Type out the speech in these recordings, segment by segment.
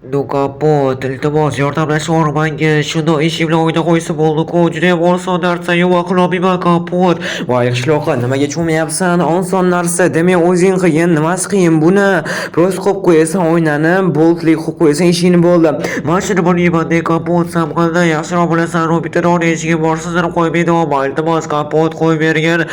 Kapot, iltimos yordamlashib menga shundoq ish bilan o'yna qo'ysa bo'ldi-ku, judayam oson narsa, yo'q qilolmayman Kapot. Voy qishloqqa nimaga cho'mayapsan? Oson narsa, demak o'zing qilgin, nimasi qiyin buni? Prosta qo'yib qo'yasan o'ynani, boltlik qo'yib qo'yasan ishing bo'ldi. Men shuni bilmayman-da Kapot, sen qanday yaxshiroq bilasan, Robitaroni eshigiga borsizlar qo'ymaydi, iltimos Kapot qo'yib bergin.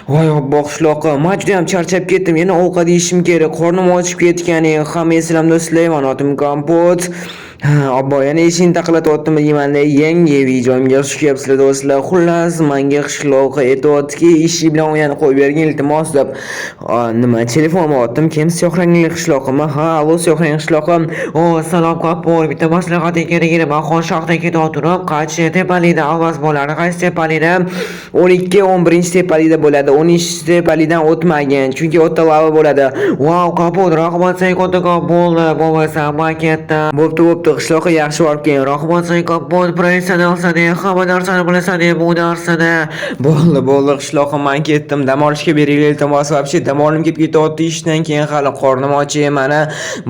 Voy obbo qishloqqa, men judayam charchab ketdim, yana ovqat yeyishim kerak, qornim ochib ketgan, hamma eslamda Süleyman otim Kapot. Obbo yana ishini taqalatyaptimi deyman-da, yangi videomga xush kelibsizlar do'stlar. Xullas, menga qishloqqa aytyaptiki, ishi bilan o'ynab qo'yib bergin iltimos deb. Nima telefonimni otdim, kim siyohrangli qishloqmi? Ha, allo siyohrangli qishloqim. Salom Kapot, bitta maslahating kerak edi. Men Xonshohda ketib turib, qaysi tepalikda avaz bo'ladi? Qaysi tepalikda? 12, 11 tepalikda bo'ladi. 13 tepalikdan o'tmagin, chunki o'tda lava bo'ladi. Wow, Kapot, rahmat sen kattakon bo'ldi. Bo'lmasa men ketdim. Bo'pti, qishloqqa yaxshi borib keling. Rahmat sen Kapot, professionalsan, hamma narsani bilasan bu narsada. Bo'ldi, qishloqqa men ketdim. Dam olishga beringlar iltimos. Вообще dam olim kelib ketyapti ishdan keyin, hali qornim ochib mana.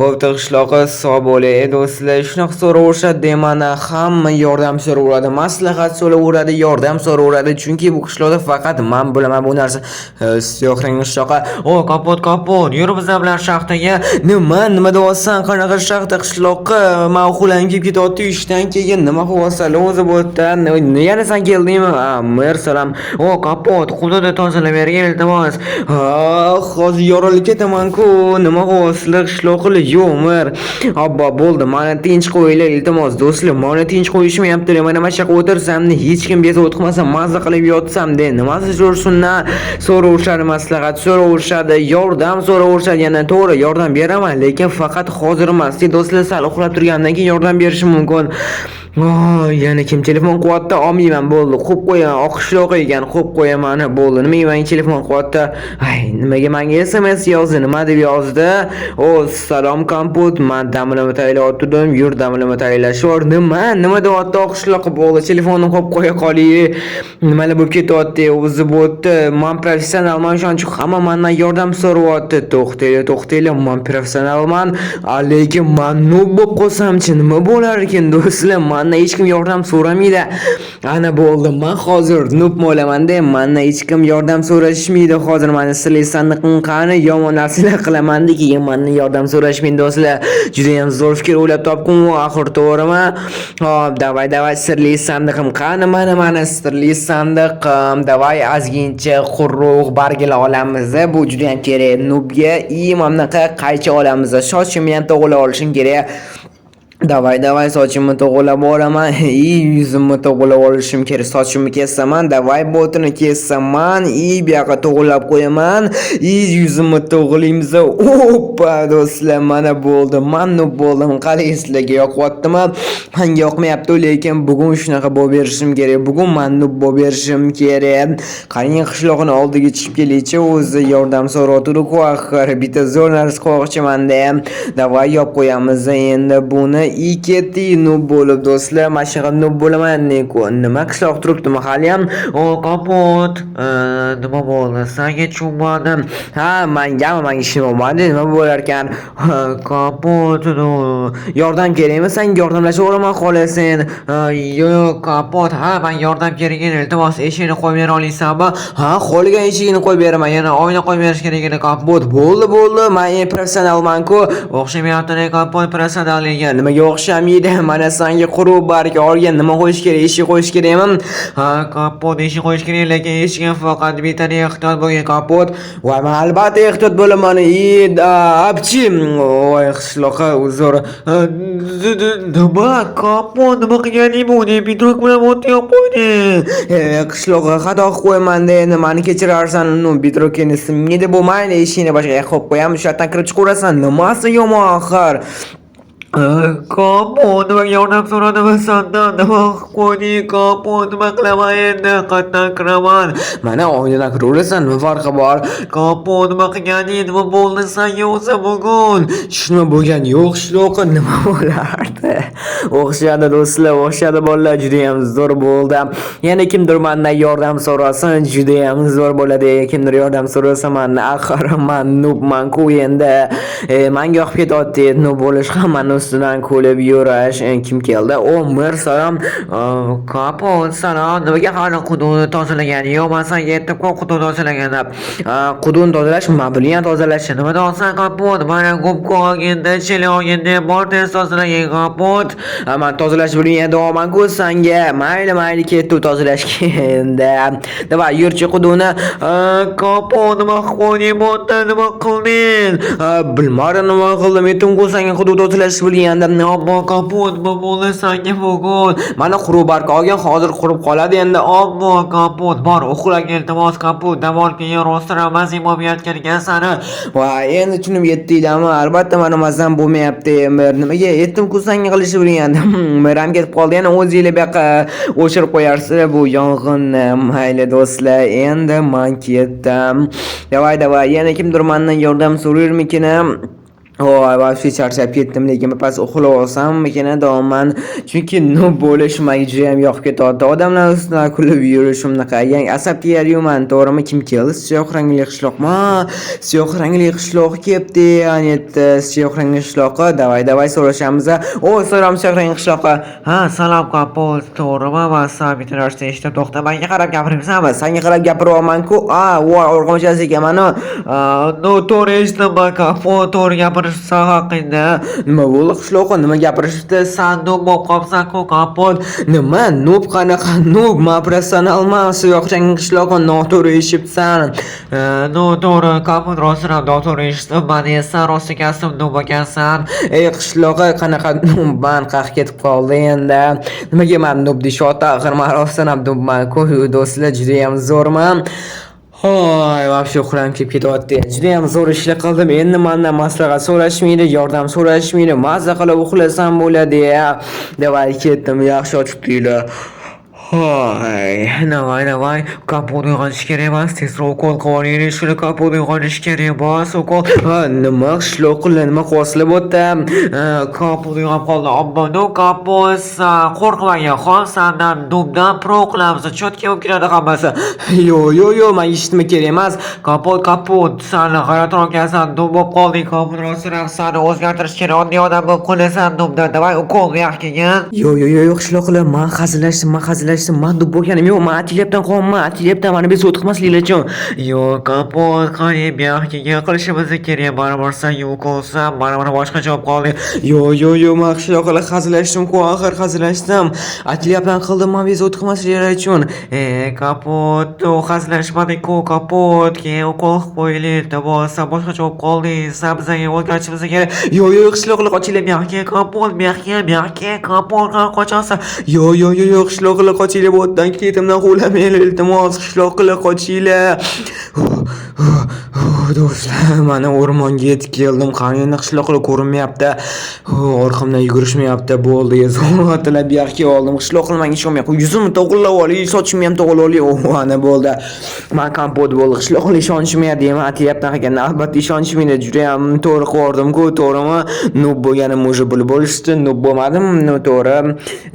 Bo'pti, qishloqqa sog' bo'ling do'stlar. Shunaqa so'raverishadi mana, hamma yordam so'raveradi, maslahat so'raveradi, yordam so'raveradi, chunki bu qishloqda faqat men bilaman bu narsa. Siyohrang qishloqqa. Kapot, yur biz bilan shaxtaga. Nima deyapsan? Qanaqa shaxta qishloqqa? Men uxlanib kelib ketyapti ishdan keyin. Nima qilyapsan? O'zi bu yerda yana sen keldingmi? Mer salom. Kapot, hududni tozalab bergin iltimos. Hozir yorilib ketaman-ku. Nima qilyapsizlar qishloqlar? Yo'q, mer. Obbo, bo'ldi. Meni tinch qo'yinglar iltimos do'stlar. Meni tinch qo'yishmayapti. Mana mana shu o'tirsamni hech kim bezovta o'tmasa, mazza qilib yotsam-da. Nimasi so'rsunlar? So'raverishadi, maslahat so'raverishadi, yordam so'raverishadi. Yana to'g'ri, yordam beraman, lekin faqat hozir emas. Do'stlar, sal uxlab turgandan keyin yordam berishim mumkin. Yana kim telefon quvvatda olmayman, bo'ldi. Qo'yib qo'yaman, oqishloq ekan, qo'yib qo'yaman, bo'ldi. Nimaga menga telefon quvvatda? Nimaga menga SMS yozdi? Nima deb yozdi? Salom Kapot, men damlama tayyorladim, yur damlama tayyorlashor. Nima deyapti oqishloq? Bo'ldi, telefonni qo'yib qo'ya qoling. Nimalar bo'lib ketyapti? O'zi bo'tdi. Men professionalman, shuncha hamma mendan yordam so'rayapti. To'xtanglar, men professionalman, lekin men noob bo'lib qolsam-chi, nima bo'lar ekan do'stlar? Mendan hech kim yordam so'ramaydi. Ana bo'ldi, men hozir noob bo'laman-da, mendan hech kim yordam so'rashmaydi. Hozir meni sirli sandiqning qani yomon narsalar qilaman-da, keyin mendan yordam so'rashmaydi do'stlar. Juda ham zo'r fikr o'ylab topdim, axir to'g'rimi? Hop, davay sirli sandiqim qani? Mana sirli sandiqim. Davay azgincha quruq barglar olamiz. Bu juda ham kerak noobga. Mamnaqa qaychi olamiz. Sochimni ham to'g'rilab olishim kerak. Davay sochimni to'g'rilab olaman. Yuzimni to'g'rilab olishim kerak. Sochimni kessaman, davay botini kessaman, bu yoqqa to'g'rilab qo'yaman. Yuzimni to'g'rilaymiz. Oppa do'stlar, mana bo'ldi. Men noob bo'ldim. Qani sizlarga yoqyaptimi? Menga yoqmayapti, lekin bugun shunaqa bo'lib berishim kerak. Bugun men noob bo'lib berishim kerak. Qarang, qishloqning oldiga chiqib kelishchi, o'zi yordam so'rayotdi-ku, axir bitta zo'r narsa qilmoqchiman-da. Davay yop qo'yamiz endi buni. Iketi noob bo'lib do'stlar, men shunga noob bo'laman. Nima qishloq turibdimi hali ham? Kapot, nima bo'ldi? Senga tushunmadim. Menga ishim bo'lmadi. Nima bo'lar ekan? Kapot, yordam kerakmi? Sen yordamlashaveraman xohlasan. Yo'q, Kapot, men yordam kerak edi. Iltimos, eshikni qo'yib bera olaysanmi? Qolgan eshikni qo'yib beraman. Yana oyna qo'yib berish kerak edi Kapot. Bo'ldi. Men professionalman-ku. O'xshamayapti Kapot professionalga. Nimaga o'xshamaydi? Mana senga quruq barga olgan, nima qo'yish kerak? Eshik qo'yish kerakmi? Kapot, eshik qo'yish kerak, lekin eshikga faqat bitta ehtiyot bo'lgan Kapot. Voy, men albatta ehtiyot bo'laman. Apchim. Voy, qishloqqa uzr. Nima Kapot, nima qilganing bu? Bidrok bilan o'tib qo'ydi. Qishloqqa xato qilib qo'yman-da, endi meni kechirarsan. Bidrokni ismingda bo'lmaydi, eshikni boshqa qo'yib qo'yam, shu yerdan kirib chiqaverasan. Nimasi yomon axir? Kapot, nima yordam so'radimi sendan? Nima qo'yding Kapot? Nima qilaman endi? Qayerdan kiraman? Mana oynadan kiraverasan, nima farqi bor? Kapot, nima qilganing? Nima bo'ldi senga o'zi bugun? Shunday bo'lgan yo'q, shloqi nima bo'lardi? O'xshadi do'stlar, o'xshadi bolalar, juda ham zo'r bo'ldi. Yana kimdir mendan yordam so'rasin, juda ham zo'r bo'ladi. Kimdir yordam so'rasa, men axir men noobman-ku endi. Menga yoqib ketyapti noob bo'lish, hammani ustidan kulib yurash. Kim keldi? Umr salom. Kapot salom. Nimaga hali hududni tozalagan? Yo'q, men senga aytib-ku hududni tozalagan deb. Hududni tozalash, mobiliyat tozalash. Nima deyapsan kapot? Mana gubka olganda, chili olganda bor tez tozalagan kapot. Men tozalash bilmayapman-ku senga. Mayli ketdi tozalashga endi. Davay yurchi hududni. Kapot nima qilding? Nima qilding? Bilmadim nima qildim. Aytdim-ku senga hudud tozalash bilgandim. Obbo kapot, bu bo'ldi senga bugun. Mana qurib barka olgan, hozir qurib qoladi endi. Obbo kapot, bor uxlaga iltimos kapot. Davolga yer ostiramas bo'lmayotgan ekan sani. Voy, endi tushunib yetdinglarmi? Albatta mana mazam bo'lmayapti. Nimaga aytdim-ku senga qilishni bilgandim. Meram ketib qoldi. Yana o'zingizlar bu yoqqa o'chirib qo'yarsiz bu yong'inni. Mayli do'stlar, endi men ketdim. Davay, yana kimdir mendan yordam so'rarmikin? Вообще charchab ketdim, lekin pas uxlab olsammikin davoman. Chunki bo'lish menga juda ham yoqib ketadi. Odamlar ustidan kulib yurish shunaqa. Yangi asab teryapman, to'g'rimi? Kim keldi? Siyoh rangli qishloqmi? Siyoh rangli qishloq kelibdi. Anetda siyoh rangli qishloqqa davay so'rashamiz. Salom siyoh rangli qishloqqa. Ha, salom kapot, to'g'rimi? Men sen bitirashda eshitib to'xta. Menga qarab gapiryapsanmi? Senga qarab gapiryapman-ku. Voy, o'rg'onchasi ekanman. To'g'ri eshitdim kapot, to'g'ri gapir haqida. Nima bo'ldi qishloqqa? Nima gapirishdi? Sen noob bo'lib qolsan-ku kapot. Nima? Noob qanaqa noob? Men professionalman. Siyoh rangli qishloqqa noto'g'ri eshitibsan. Noto'g'ri kapot, rostdan noto'g'ri eshitdim. Men esa rost ekansan, noob ekansan. Qishloqqa qanaqa noobman qaq ketib qoldi endi. Nimaga men noob deyapti? Axir men rostdan ham noobman-ku. Do'stlar, juda ham zo'rman. Hoy, вообще uxlam kelib ketyapti. Juda ham zo'r ishlar qildim. Endi mendan maslahat so'rashmaydi, yordam so'rashmaydi. Mazza qilib uxlasam bo'ladi. Davay ketdim, yaxshi ochibdinglar. Hoy, davay. Kapot uyg'onish kerak emas. Tezroq ukol qilib olaylik. Shuni kapot uyg'onish kerak emas. Ukol. Nima qishloqlar, nima qo'silib o'tdi? Kapot uyg'onib qoldi. Obbo, kapot, qo'rqmagan. Xon sendan dubdan pro qilamiz. Chotga bo'lib kiradi hammasi. Yo'q, men eshitma kerak emas. Kapot, sen g'ayratroq ekansan, dub bo'lib qolding. Kapot rostdan seni o'zgartirish kerak. Oddiy odam bo'lib qo'lasan dubdan. Davay, ukol yo'q kelgan. Yo'q, qishloqlar, men hazillashdim. Men dub bo'lganim yo'q. Men atilyaptan qo'yman. Mana biz o'tqizmasliklar uchun. Yo'q, kapot, qani bu yoqqa qilishimiz kerak. Baribir sen yo'q olsan, mana boshqa javob qoldi. Yo'q, men qishloqlar hazillashdim-ku, axir hazillashdim. Atilyaptan qildim, men biz o'tqizmasliklar uchun. Kapot, hazillashmadik-ku, kapot. Keyin ukol qilib qo'yaylik. Bo'lsa boshqa javob qoldi. Sen bizga o'tkazishimiz kerak. Yo'q, qishloqlar qochinglar bu yoqqa. Kapot, bu yoqqa. Kapot, qochasan. Yo'q, qishloqlar qochinglar, bu yerdan ketimdan quvlamaylar, iltimos, qishloqlar qochinglar. Do'stlar, mana o'rmonga yetib keldim. Qani endi qishloqlar ko'rinmayapti. Orqamdan yugurishmayapti. Bo'ldi, zo'rg'atilab bu yoqqa oldim. Qishloqlar menga ishonmayapti. Yuzimni to'g'rilab olay, sochimni ham to'g'rilab olay. Ana bo'ldi. Men kompot bo'ldi. Qishloqlar ishonishmayapti. Men aytyapman ekan, albatta ishonishmaydi. Juda ham to'g'ri qildim-ku, to'g'rimi? Noob bo'lganim o'sha bo'lishdi. Noob bo'lmadim, to'g'ri.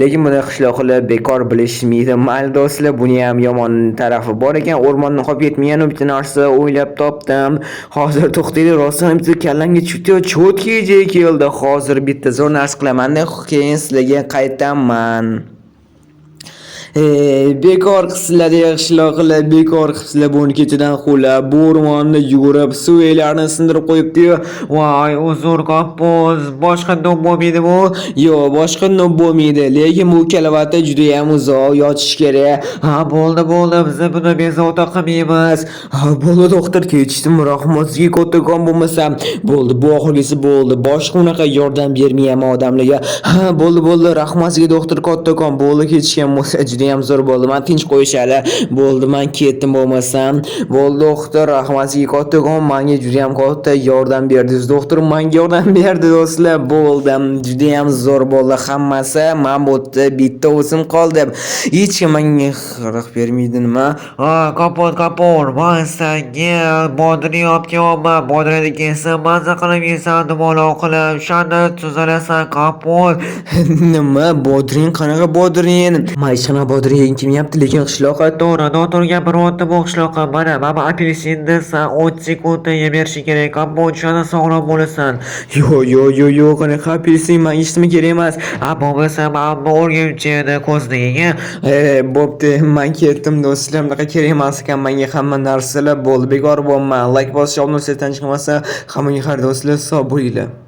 Lekin buni qishloqlar bekor bilishmaydi. Mayli do'stlar, buni ham yomon tarafi bor ekan. O'rmondan qolib ketmagan bitta narsa o'ylab topdim. Hozir to'xtaylik, rostdan bitta kallamga cho'tga keldi. Hozir bitta zo'r narsa qilaman-da, keyin sizlarga qaytaman. Bekor qilsizlar, qishloqlar, bekor qilsizlar. Buni kechadan qo'llab, bu o'rmonni yugurib, suvlarni sindirib qo'yibdi-yu. Voy, uzr kapot, boshqa noob bo'lmaydi bu. Yo'q, boshqa noob bo'lmaydi. Lekin bu kalavata juda ham uzoq yotish kerak. Bo'ldi, biz buni bezovta qilmaymiz. Bo'ldi doktor, kechdim, rahmat sizga kattakon bo'lmasam. Bo'ldi, bu oxirgisi bo'ldi. Boshqa unaqa yordam bermayman odamlarga. Bo'ldi, rahmat sizga doktor kattakon. Bo'ldi, kechgan bo'lsa juda ham zo'r bo'ldi. Men tinch qo'yishali. Bo'ldi, men ketdim bo'lmasam. Bo'ldi doktor, rahmat sizga kattakon. Menga juda ham katta yordam berdingiz doktor. Menga yordam berdi do'stlar. Bo'ldi, juda ham zo'r bo'ldi hammasi. Men bu yerda bitta o'zim qoldim. Hech kim menga xalaq bermaydi nima? Kapot, men senga bodring olib kelaman. Bodringni kelsa, mazza qilib yeysan, dumaloq qilib, shunda tuzalasan kapot. Nima? Bodring? Qanaqa bodring? Men hech qanaqa Bodring kim yapti lekin qishloqqa To'g'ri, noto'g'ri birorta bu qishloqqa mana apelsin desa 30 sekundda yeberishi kerak. Ammo o'shani sog'lom bo'lasan. Yo, qanaqa apelsin menga hech nima kerak emas. Ammo bo'lsa ammo o'rgimchini ko'zligiga Bo'pti, men ketdim do'stlar, bunaqa kerak emas ekan menga hamma narsalar bo'ldi. Bekor bo'lma. Like bosishni, obuna bo'lishni chiqmasa, hammaga xayr do'stlar, sog' bo'linglar.